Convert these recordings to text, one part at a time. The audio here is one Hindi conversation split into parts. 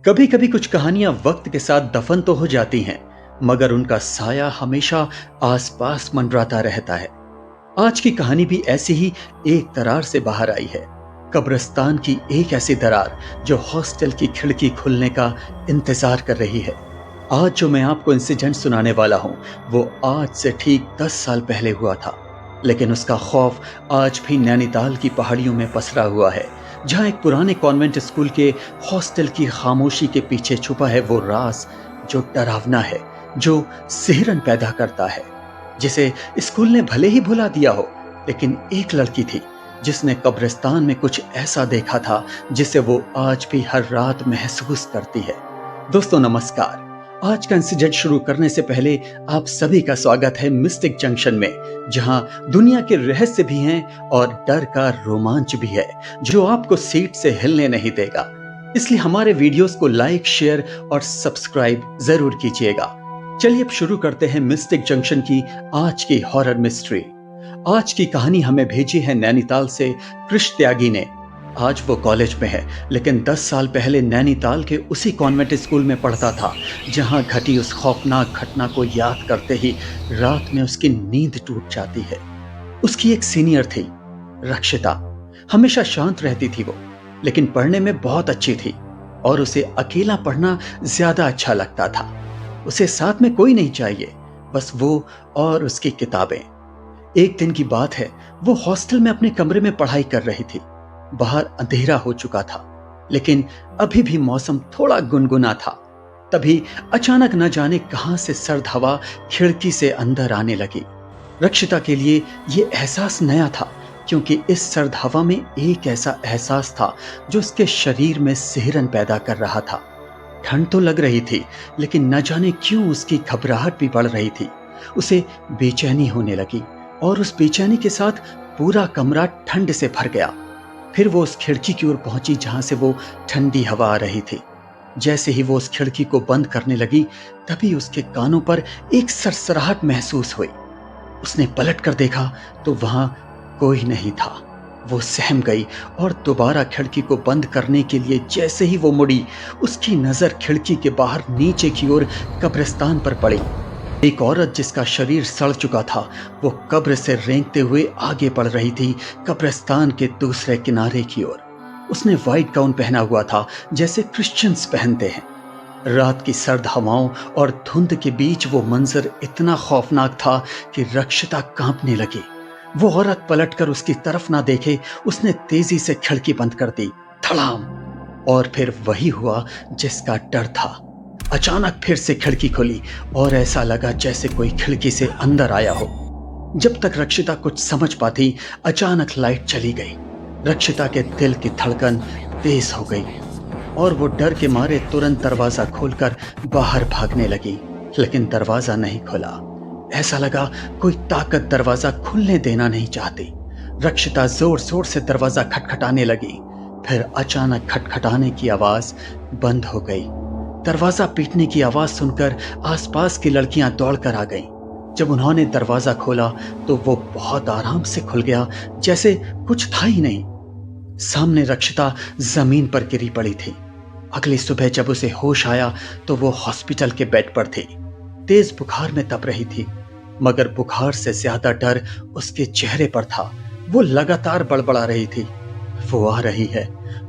कभी कभी कुछ कहानियां वक्त के साथ दफन तो हो जाती हैं, मगर उनका साया हमेशा आसपास मंडराता रहता है। आज की कहानी भी ऐसी ही एक दरार से बाहर आई है। कब्रिस्तान की एक ऐसी दरार जो हॉस्टल की खिड़की खुलने का इंतजार कर रही है। आज जो मैं आपको इंसिडेंट सुनाने वाला हूं, वो आज से ठीक 10 साल पहले हुआ था। लेकिन उसका खौफ आज भी नैनीताल की पहाड़ियों में पसरा हुआ है, जहां एक पुराने कॉन्वेंट स्कूल के हॉस्टल की खामोशी के पीछे छुपा है वो राज जो डरावना है, जो सिहरन पैदा करता है, जिसे स्कूल ने भले ही भुला दिया हो। लेकिन एक लड़की थी जिसने कब्रिस्तान में कुछ ऐसा देखा था जिसे वो आज भी हर रात महसूस करती है। दोस्तों नमस्कार। आज का इंसिडेंट शुरू करने से पहले आप सभी का स्वागत है मिस्टिक जंक्शन में, जहां दुनिया के रहस्य भी हैं और डर का रोमांच भी है जो आपको सीट से हिलने नहीं देगा। इसलिए हमारे वीडियोस को लाइक, शेयर और सब्सक्राइब जरूर कीजिएगा। चलिए अब शुरू करते हैं मिस्टिक जंक्शन की आज की हॉरर मिस्ट्री। आज की कहानी हमें भेजी है नैनीताल से कृष त्यागी ने। आज वो कॉलेज में है, लेकिन 10 साल पहले नैनीताल के उसी कॉन्वेंट स्कूल में पढ़ता था जहां घटी उस खौफनाक घटना को याद करते ही रात में उसकी नींद टूट जाती है। उसकी एक सीनियर थी, रक्षिता। हमेशा शांत रहती थी वो, लेकिन पढ़ने में बहुत अच्छी थी और उसे अकेला पढ़ना ज्यादा अच्छा लगता था। उसे साथ में कोई नहीं चाहिए, बस वो और उसकी किताबें। एक दिन की बात है, वो हॉस्टल में अपने कमरे में पढ़ाई कर रही थी। बाहर अंधेरा हो चुका था, लेकिन अभी भी मौसम थोड़ा गुनगुना था। तभी अचानक न जाने कहां से सर्द हवा खिड़की से अंदर आने लगी। रक्षिता के लिए यह एहसास नया था, क्योंकि इस सर्द हवा में एक ऐसा एहसास था जो उसके शरीर में सिहरन पैदा कर रहा था। ठंड तो लग रही थी, लेकिन न जाने क्यों उसकी घबराहट भी बढ़ रही थी। उसे बेचैनी होने लगी और उस बेचैनी के साथ पूरा कमरा ठंड से भर गया। फिर वो उस खिड़की की ओर पहुंची जहां से वो ठंडी हवा आ रही थी। जैसे ही वो उस खिड़की को बंद करने लगी, तभी उसके कानों पर एक सरसराहट महसूस हुई। उसने पलट कर देखा तो वहां कोई नहीं था। वो सहम गई और दोबारा खिड़की को बंद करने के लिए जैसे ही वो मुड़ी, उसकी नजर खिड़की के बाहर नीचे की ओर कब्रिस्तान पर पड़ी। एक औरत जिसका शरीर सड़ चुका था, वो कब्र से रेंगते हुए आगे बढ़ रही थी, कब्रिस्तान के दूसरे किनारे की ओर। उसने व्हाइट गाउन पहना हुआ था, जैसे क्रिश्चियंस पहनते हैं। रात की सर्द हवाओं और धुंध के बीच वो मंजर इतना खौफनाक था कि रक्षिता कांपने लगी। वो औरत पलटकर उसकी तरफ ना देखे, उसने तेजी से खिड़की बंद कर दी, धड़ाम। और फिर वही हुआ जिसका डर था। अचानक फिर से खिड़की खुली और ऐसा लगा जैसे कोई खिड़की से अंदर आया हो। जब तक रक्षिता कुछ समझ पाती, अचानक लाइट चली गई। रक्षिता के दिल की धड़कन तेज हो गई और वो डर के मारे तुरंत दरवाजा खोलकर बाहर भागने लगी, लेकिन दरवाजा नहीं खुला। ऐसा लगा कोई ताकत दरवाजा खुलने देना नहीं चाहती। रक्षिता जोर जोर से दरवाजा खटखटाने लगी, फिर अचानक खटखटाने की आवाज बंद हो गई। दरवाजा पीटने की आवाज सुनकर आसपास की लड़कियां दौड़कर आ गईं। जब उन्होंने दरवाजा खोला तो वो बहुत आराम से खुल गया, जैसे कुछ था ही नहीं। सामने रक्षिता जमीन पर गिरी पड़ी थी। अगली सुबह जब उसे होश आया तो वो हॉस्पिटल के बेड पर थी। तेज बुखार में तप रही थी, मगर बुखार से ज्यादा डर उसके चेहरे पर था। वो लगातार बड़बड़ा रही थी, वो आ रही है,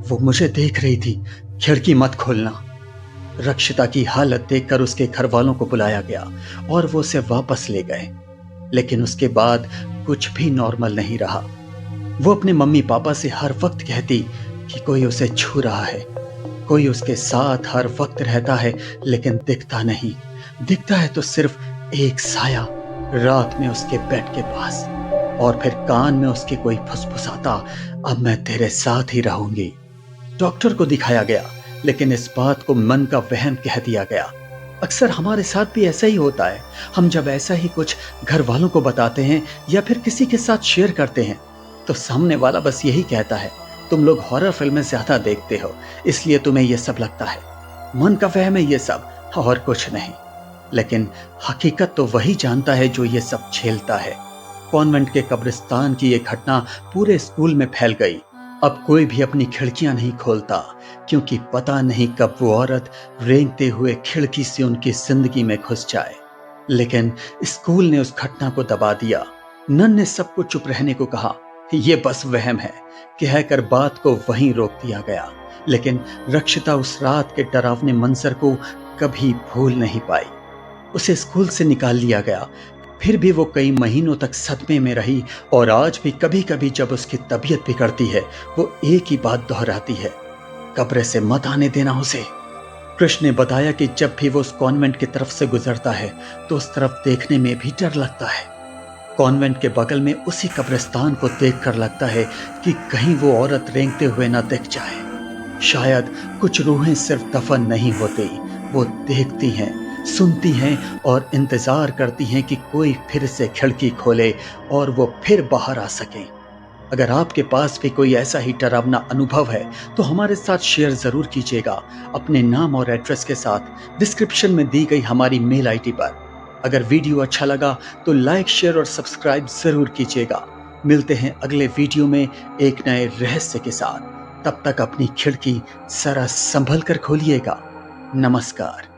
वो मुझे देख रही थी, खिड़की मत खोलना। रक्षिता की हालत देखकर उसके घर वालों को बुलाया गया और वो उसे वापस ले गए, लेकिन उसके बाद कुछ भी नॉर्मल नहीं रहा। वो अपने मम्मी पापा से हर वक्त कहती कि कोई उसे छू रहा है, कोई उसके साथ हर वक्त रहता है, लेकिन दिखता नहीं। दिखता है तो सिर्फ एक साया रात में उसके बेड के पास, और फिर कान में उसके कोई फुसफुसाता, अब मैं तेरे साथ ही रहूंगी। डॉक्टर को दिखाया गया, लेकिन इस बात को मन का वहम कह दिया गया। अक्सर हमारे साथ भी ऐसा ही होता है। हम जब ऐसा ही कुछ घर वालों को बताते हैं या फिर किसी के साथ शेयर करते हैं, तो सामने वाला बस यही कहता है, तुम लोग हॉरर फिल्में ज्यादा देखते हो, इसलिए तुम्हें यह सब लगता है। मन का वहम है ये सब, और कुछ नहीं। लेकिन हकीकत तो वही जानता है जो ये सब झेलता है। कॉन्वेंट के कब्रिस्तान की यह घटना पूरे स्कूल में फैल गई। अब कोई भी अपनी खिड़कियां नहीं खोलता, क्योंकि पता नहीं कब वो औरत रेंगते हुए खिड़की से उनकी जिंदगी में घुस जाए। लेकिन स्कूल ने उस घटना को दबा दिया। नन ने सबको चुप रहने को कहा, यह बस वहम है, कहकर बात को वहीं रोक दिया गया। लेकिन रक्षिता उस रात के डरावने मंजर को कभी भूल नहीं पाई। उसे स्कूल से निकाल लिया गया, फिर भी वो कई महीनों तक सदमे में रही और आज भी कभी कभी जब उसकी तबीयत बिगड़ती है, वो एक ही बात दोहराती है, कब्र से मत आने देना उसे। कृष्ण ने बताया कि जब भी वो उस कॉन्वेंट की तरफ से गुजरता है तो उस तरफ देखने में भी डर लगता है। कॉन्वेंट के बगल में उसी कब्रिस्तान को देखकर लगता है कि कहीं वो औरत रेंगते हुए ना दिख जाए। शायद कुछ रूहें सिर्फ दफन नहीं होती, वो देखती हैं, सुनती हैं और इंतजार करती हैं कि कोई फिर से खिड़की खोले और वो फिर बाहर आ सके। अगर आपके पास भी कोई ऐसा ही डरावना अनुभव है तो हमारे साथ शेयर जरूर कीजिएगा अपने नाम और एड्रेस के साथ डिस्क्रिप्शन में दी गई हमारी मेल आईडी पर। अगर वीडियो अच्छा लगा तो लाइक, शेयर और सब्सक्राइब जरूर कीजिएगा। मिलते हैं अगले वीडियो में एक नए रहस्य के साथ। तब तक अपनी खिड़की जरा संभल कर खोलिएगा। नमस्कार।